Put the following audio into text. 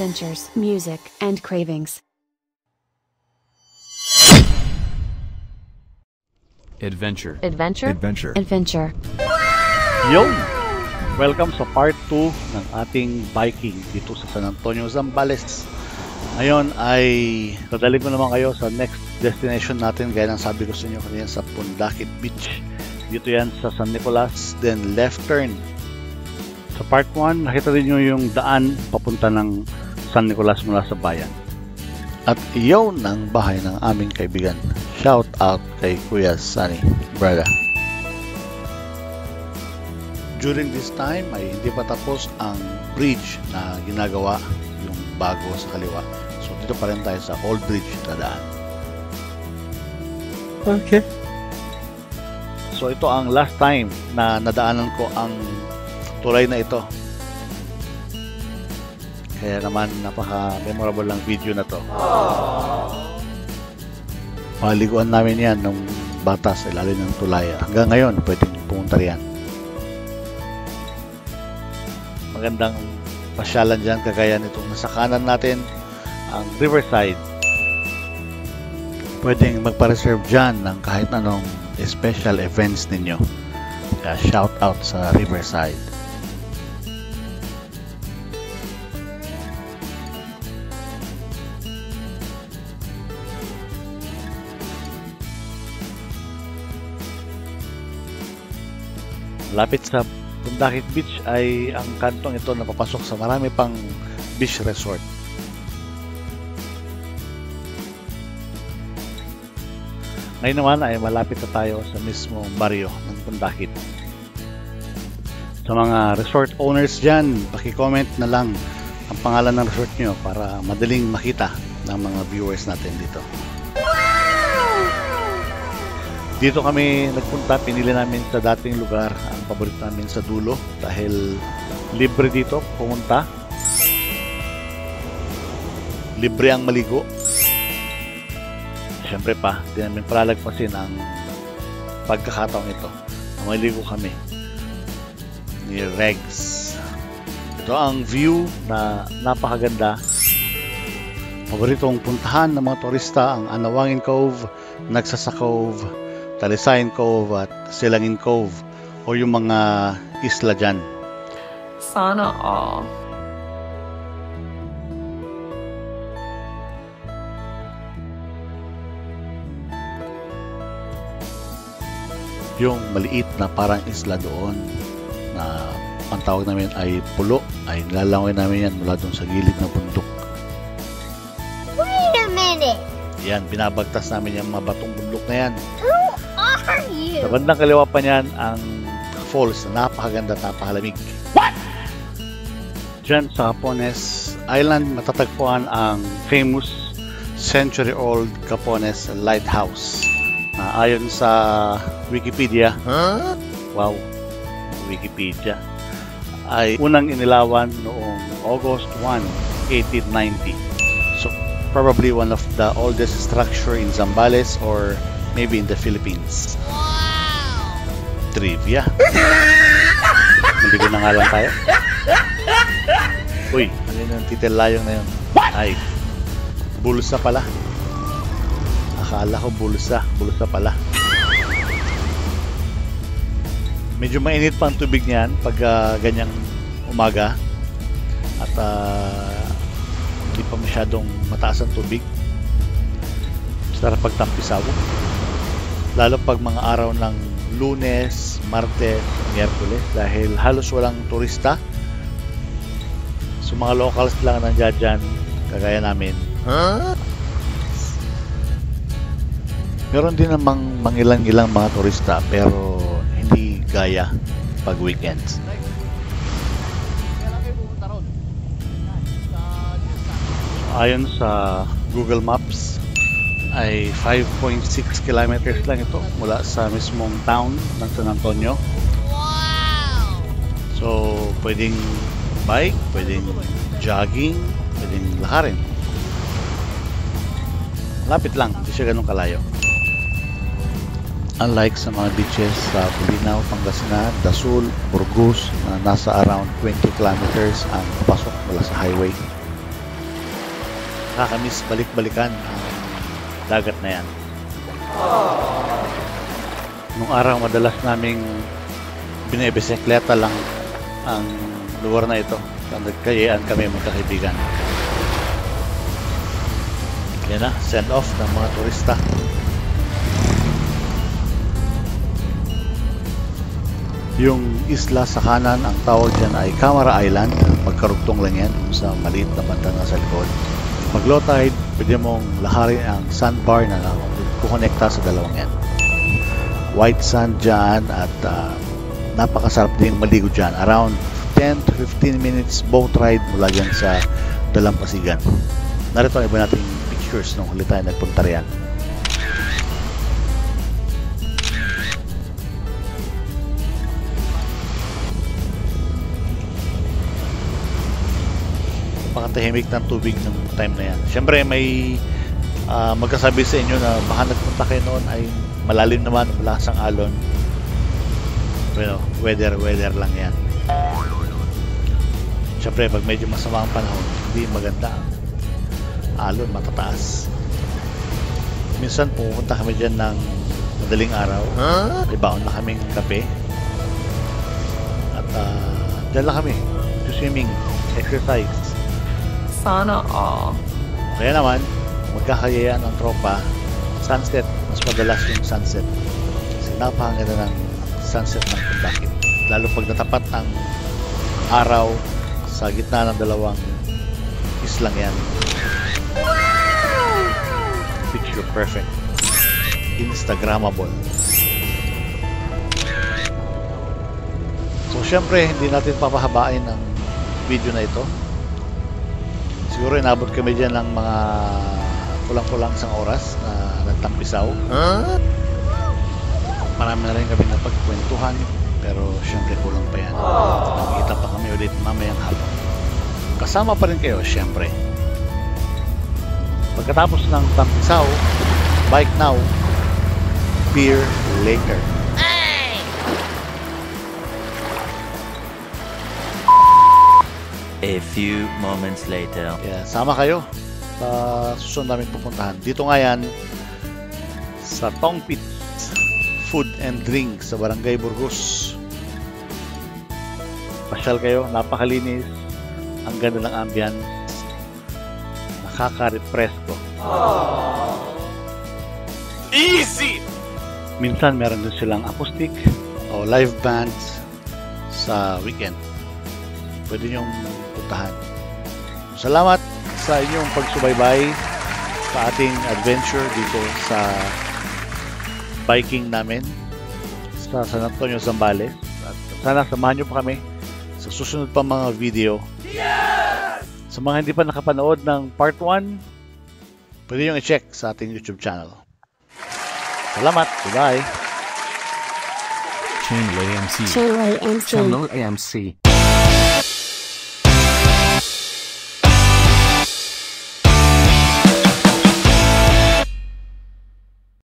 adventures, music, and cravings. Adventure. Adventure? Adventure. Adventure. Yun! Welcome sa part 2 ng ating biking dito sa San Antonio, Zambales. Ngayon ay dadalhin ko naman kayo sa next destination natin, gaya ng sabi ko sa inyo kanina, sa Pundakit Beach. Dito yan sa San Nicolas, then left turn. Sa part 1, nakita rin nyo yung daan papunta ng San Nicolas mula sa bayan. At iyon ang bahay ng aming kaibigan. Shout out kay Kuya Sunny Braga. During this time ay hindi pa tapos ang bridge na ginagawa, yung bago sa kaliwa. So dito pa rin tayo sa old bridge na daan. Okay. So ito ang last time na nadaanan ko ang tulay na ito. Kaya naman napaka-memorable lang video na to. Paliguan namin yan nung bata sa ilalim ng tulay. Hanggang ngayon, pwedeng pumunta riyan. Magandang pasyalan dyan, kagaya nitong nasa kanan natin, ang Riverside. Pwedeng magpa-reserve dyan ng kahit anong special events ninyo. Kaya shout out sa Riverside. Lapit sa Pundakit Beach ay ang kantong ito na papasok sa marami pang beach resort. Ngayon naman ay malapit na tayo sa mismong baryo ng Pundakit. Sa mga resort owners dyan, paki-comment na lang ang pangalan ng resort nyo para madaling makita ng mga viewers natin dito. Dito kami nagpunta, pinili namin sa dating lugar ang paborito namin sa dulo dahil libre dito pumunta. Libre ang maligo. Siyempre pa, di namin palalagpasin ang pagkakataong ito. Maligo kami ni Regs. Ito ang view na napakaganda. Paboritong puntahan ng mga turista ang Anawangin Cove, Nagsasa Cove, Talisayan Cove at Silangin Cove o yung mga isla dyan. Sana all. Yung maliit na parang isla doon na ang tawag namin ay Pulo, ay nilalangoy namin yan mula doon sa gilid ng bundok. Wait a minute! Yan, binabagtas namin yung mga batong bundok na yan. Are you? Sa bandang kaliwa pa niyan ang falls na napakaganda at napakalamig. What? Diyan sa Capones Island matatagpuan ang famous century-old Capones Lighthouse. Ayon sa Wikipedia, wow, Wikipedia, ay unang inilawan noong August 1, 1890. So probably one of the oldest structure in Zambales or maybe in the Philippines. Wow! Trivia. Maligo na nga lang tayo. Uy, ano yung titilayong na yun? Ay, bulsa pala. Akala ko bulsa. Bulsa pala. Medyo mainit pa ang tubig niyan pag ganyang umaga. At hindi pa masyadong mataas ang tubig. Sarap pagtampisaw. Lalo pag mga araw ng Lunes, Martes, Miyerkules dahil halos walang turista. So mga locals lang nandiyan dyan, kagaya namin. Meron din namang mangilang-ilang mga turista pero hindi gaya pag weekends. Ayon sa Google Maps ay 5.6 kilometers lang ito mula sa mismong town ng San Antonio. Wow! So pwedeng bike, pwedeng jogging, pwedeng lakarin. Lapit lang, hindi siya ganun kalayo. Unlike sa mga beaches sa Bulinaw, Pangasinan, Dasul, Burgos na nasa around 20 kilometers ang pasok mula sa highway. nakakamiss balik-balikan ang dagat na yan. Nung araw madalas naming binibisikleta lang ang lugar na ito. Nagkayaan kami magkakaibigan. Yan na, send off ng mga turista. Yung isla sa kanan, ang tawag dyan ay Camara Island. Magkarugtong lang yan sa maliit na banda na sa likod. Pag low tide, pwede mong laharin ang sandbar na kukonekta sa dalawang yan. White sand dyan at napakasarap din maligo dyan. Around 10 to 15 minutes boat ride mula dyan sa Dalampasigan. Narito ang iba nating pictures nung huli tayo nagpunta riyan. Pakatahimik ng tubig ng time na yan. Siyempre may magkasabi sa inyo na baka nagpunta kayo noon ay malalim naman, malakas ang alon. Pero weather lang yan. Siyempre pag medyo masama ang panahon, hindi maganda ang alon, matataas. Minsan pupunta kami dyan ng madaling araw. Ibaon na kaming kape. At dyan lang kami. Swimming, exercise. Sana all. Kaya naman, magkakayayaan ng tropa, sunset, mas madalas yung sunset. Kasi napakaganda ng sunset ng Kundakit. Lalo pag natapat ang araw sa gitna ng dalawang islang yan. Picture perfect. Instagrammable. So syempre, hindi natin papahabain ang video na ito. Siguro inabot kami dyan ng mga kulang-kulang isang oras na nagtampisaw. Marami na rin kami napagkwentuhan, pero syempre kulang pa yan. Nakikita pa kami ulit mamayang hapon. Kasama pa rin kayo, syempre. Pagkatapos ng tampisaw, bike now, beer later. A few moments later. Yeah, sama kayo sa susunod namin pupuntahan. Dito nga yan sa Tong Pit Food and Drink sa Barangay Burgos. Pasyal kayo, napakalinis, ang ganda ng ambience, nakaka-refresco. Easy! Minsan meron din silang acoustic o live bands sa weekend. Pwede nyong puntahan. Salamat sa inyong pagsubaybay sa ating adventure dito sa biking namin sa San Antonio, Zambales. At sana samahan nyo pa kami sa susunod pa mga video. Sa mga hindi pa nakapanood ng part 1, pwede nyo i-check sa ating YouTube channel. Salamat. Goodbye. Channel AMC. Channel AMC. Channel AMC.